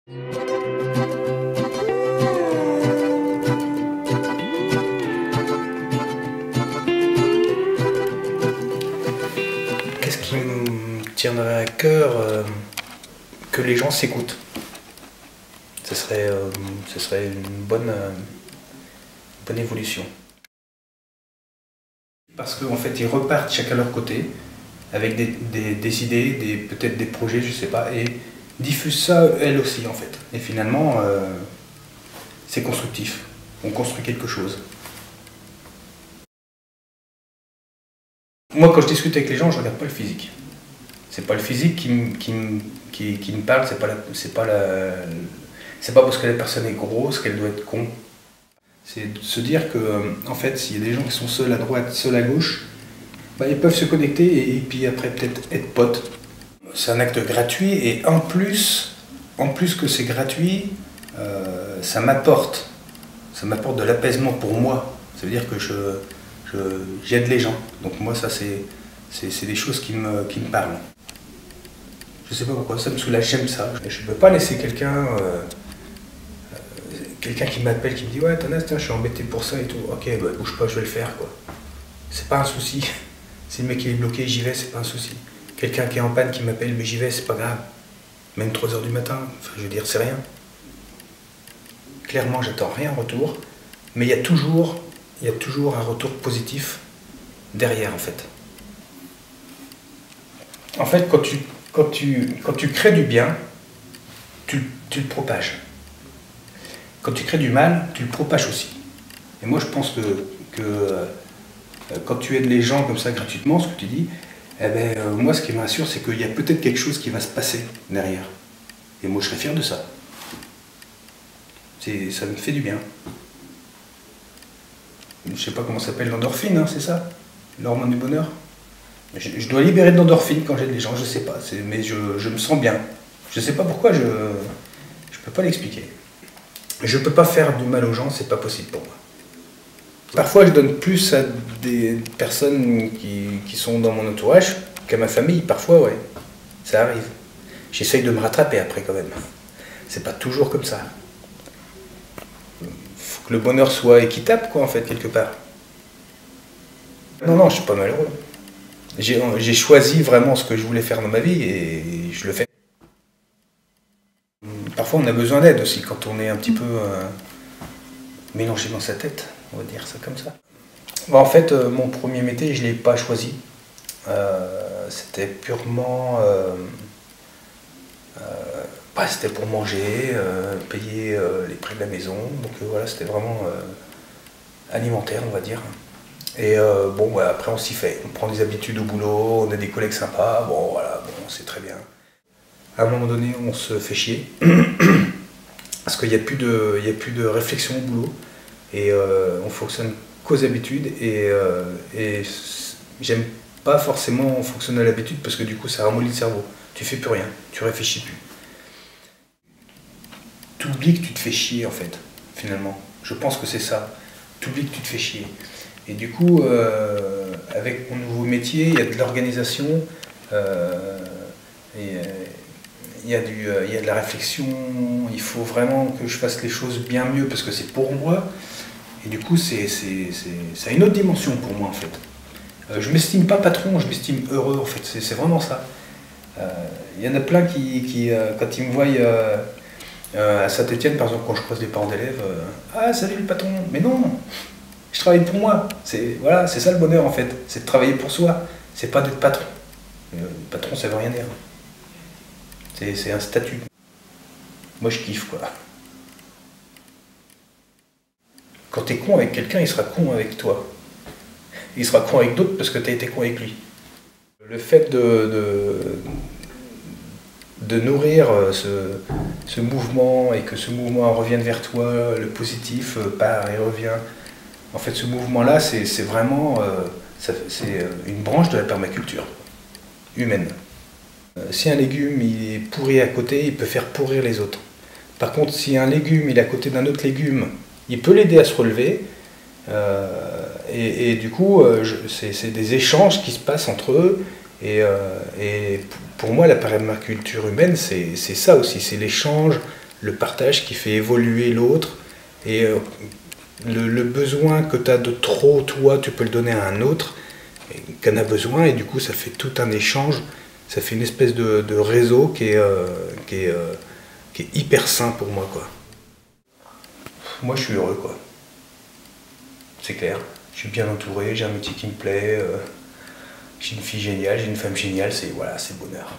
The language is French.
Qu'est-ce qui me tiendrait à cœur que les gens s'écoutent. Ce serait une bonne évolution. Parce qu'en fait, ils repartent chacun à leur côté, avec des idées, peut-être des projets, je sais pas, et diffusent ça elles aussi en fait. Et finalement, c'est constructif. On construit quelque chose. Moi, quand je discute avec les gens, je regarde pas le physique. C'est pas le physique qui me parle, c'est pas parce que la personne est grosse qu'elle doit être con. C'est de se dire que, en fait, s'il y a des gens qui sont seuls à droite, seuls à gauche, bah, ils peuvent se connecter et puis après peut-être être potes. C'est un acte gratuit et en plus que c'est gratuit, ça m'apporte de l'apaisement pour moi. Ça veut dire que j'aide les gens. Donc moi, ça c'est des choses qui me parlent. Je sais pas pourquoi, ça me soulage, j'aime ça. Je ne peux pas laisser quelqu'un qui m'appelle, qui me dit « Ouais, Thanas, tiens, je suis embêté pour ça et tout. » Ok, bah bouge pas, je vais le faire, quoi. C'est pas un souci. Si le mec il est bloqué, j'y vais, c'est pas un souci. Quelqu'un qui est en panne qui m'appelle, mais j'y vais, c'est pas grave. Même 3 h du matin, enfin, je veux dire, c'est rien. Clairement, j'attends rien en retour, mais il y a toujours un retour positif derrière, en fait. En fait, quand tu crées du bien, tu le propages. Quand tu crées du mal, tu le propages aussi. Et moi, je pense que quand tu aides les gens comme ça gratuitement, ce que tu dis, eh ben, moi, ce qui me rassure, c'est qu'il y a peut-être quelque chose qui va se passer derrière. Et moi, je serais fier de ça. Ça me fait du bien. Je sais pas comment ça s'appelle, l'endorphine, hein, c'est ça? L'hormone du bonheur. Je dois libérer de l'endorphine quand j'aide les gens, je sais pas. Mais je me sens bien. Je sais pas pourquoi, je peux pas l'expliquer. Je peux pas faire du mal aux gens, c'est pas possible pour moi. Parfois, je donne plus à des personnes qui sont dans mon entourage qu'à ma famille. Parfois, ouais, ça arrive. J'essaye de me rattraper après quand même. C'est pas toujours comme ça. Faut que le bonheur soit équitable, quoi, en fait, quelque part. Non, je suis pas malheureux. J'ai choisi vraiment ce que je voulais faire dans ma vie et je le fais. Parfois, on a besoin d'aide aussi quand on est un petit peu mélangé dans sa tête, on va dire ça comme ça. Bon, en fait, mon premier métier, je ne l'ai pas choisi. C'était purement... c'était pour manger, payer les prix de la maison. Donc voilà, c'était vraiment alimentaire, on va dire. Et bon, bah, après, on s'y fait. On prend des habitudes au boulot, on a des collègues sympas. Bon, voilà, bon, c'est très bien. À un moment donné, on se fait chier. Parce qu'il n'y a plus de réflexion au boulot. Et on fonctionne qu'aux habitudes. Et j'aime pas forcément fonctionner à l'habitude parce que du coup, ça ramollit le cerveau. Tu fais plus rien, tu réfléchis plus. Tu oublies que tu te fais chier, en fait, finalement. Je pense que c'est ça. Tu oublies que tu te fais chier. Et du coup, avec mon nouveau métier, il y a de l'organisation. Il y a de la réflexion, il faut vraiment que je fasse les choses bien mieux parce que c'est pour moi. Et du coup, ça a une autre dimension pour moi en fait. Je m'estime pas patron, je m'estime heureux en fait, c'est vraiment ça. Il y en a plein qui quand ils me voient à Saint-Étienne, par exemple, quand je croise des parents d'élèves, ah salut le patron, mais non, je travaille pour moi. Voilà, c'est ça le bonheur en fait, c'est de travailler pour soi, c'est pas d'être patron. Patron, ça veut rien dire. C'est un statut. Moi, je kiffe, quoi. Quand t'es con avec quelqu'un, il sera con avec toi. Il sera con avec d'autres parce que t'as été con avec lui. Le fait de nourrir ce mouvement et que ce mouvement revienne vers toi, le positif part et revient. En fait, ce mouvement-là, c'est vraiment c'est une branche de la permaculture humaine. Si un légume il est pourri à côté, il peut faire pourrir les autres. Par contre, si un légume il est à côté d'un autre légume, il peut l'aider à se relever. Et du coup, c'est des échanges qui se passent entre eux. Et pour moi, la permaculture humaine, c'est ça aussi. C'est l'échange, le partage qui fait évoluer l'autre, et le besoin que tu as de trop, toi, tu peux le donner à un autre qui en a besoin, et du coup ça fait tout un échange, ça fait une espèce de réseau qui est hyper sain pour moi, quoi. Moi je suis heureux, quoi. C'est clair, je suis bien entouré, j'ai un métier qui me plaît, j'ai une fille géniale, j'ai une femme géniale, voilà, c'est le bonheur.